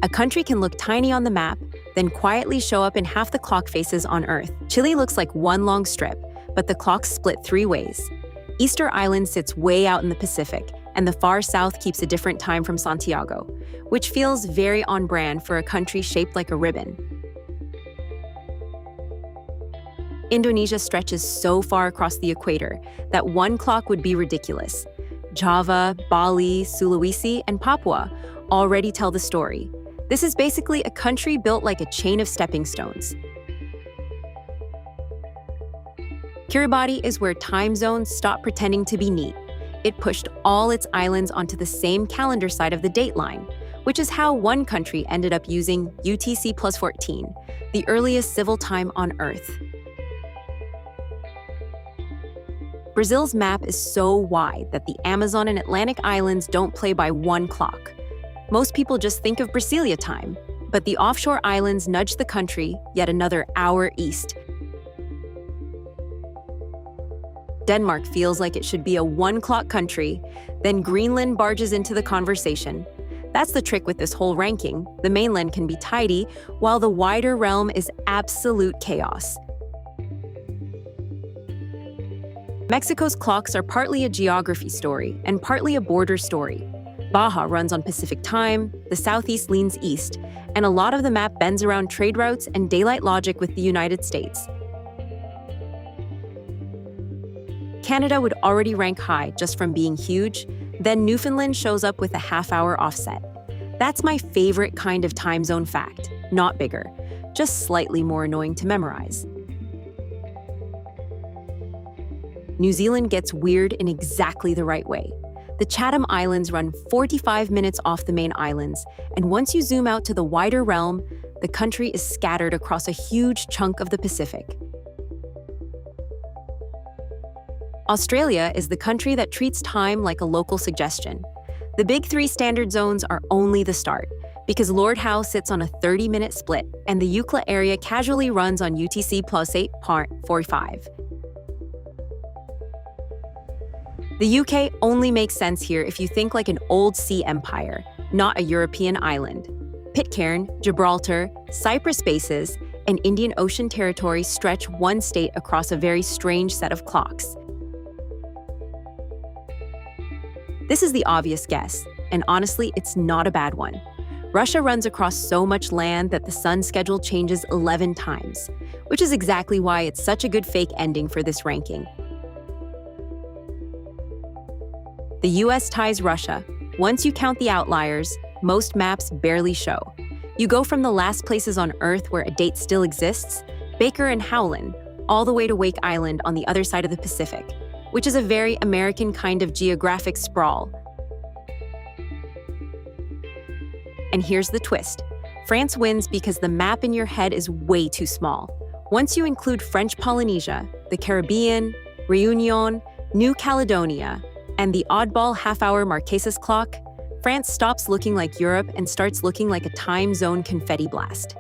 A country can look tiny on the map, then quietly show up in half the clock faces on Earth. Chile looks like one long strip, but the clock's split 3 ways. Easter Island sits way out in the Pacific, and the far south keeps a different time from Santiago, which feels very on brand for a country shaped like a ribbon. Indonesia stretches so far across the equator that one clock would be ridiculous. Java, Bali, Sulawesi, and Papua already tell the story. This is basically a country built like a chain of stepping stones. Kiribati is where time zones stopped pretending to be neat. It pushed all its islands onto the same calendar side of the date line, which is how one country ended up using UTC plus 14, the earliest civil time on Earth. Brazil's map is so wide that the Amazon and Atlantic islands don't play by one clock. Most people just think of Brasilia time, but the offshore islands nudge the country yet another hour east. Denmark feels like it should be a one-clock country, then Greenland barges into the conversation. That's the trick with this whole ranking. The mainland can be tidy, while the wider realm is absolute chaos. Mexico's clocks are partly a geography story and partly a border story. Baja runs on Pacific time, the southeast leans east, and a lot of the map bends around trade routes and daylight logic with the United States. Canada would already rank high just from being huge, then Newfoundland shows up with a half-hour offset. That's my favorite kind of time zone fact, not bigger, just slightly more annoying to memorize. New Zealand gets weird in exactly the right way. The Chatham Islands run 45 minutes off the main islands, and once you zoom out to the wider realm, the country is scattered across a huge chunk of the Pacific. Australia is the country that treats time like a local suggestion. The big 3 standard zones are only the start, because Lord Howe sits on a 30-minute split, and the Eucla area casually runs on UTC plus 8.45. The UK only makes sense here if you think like an old sea empire, not a European island. Pitcairn, Gibraltar, Cyprus bases, and Indian Ocean territory stretch one state across a very strange set of clocks. This is the obvious guess, and honestly, it's not a bad one. Russia runs across so much land that the sun's schedule changes 11 times, which is exactly why it's such a good fake ending for this ranking. The US ties Russia. Once you count the outliers, most maps barely show. You go from the last places on Earth where a date still exists, Baker and Howland, all the way to Wake Island on the other side of the Pacific, which is a very American kind of geographic sprawl. And here's the twist. France wins because the map in your head is way too small. Once you include French Polynesia, the Caribbean, Réunion, New Caledonia, and the oddball half-hour Marquesas clock, France stops looking like Europe and starts looking like a time zone confetti blast.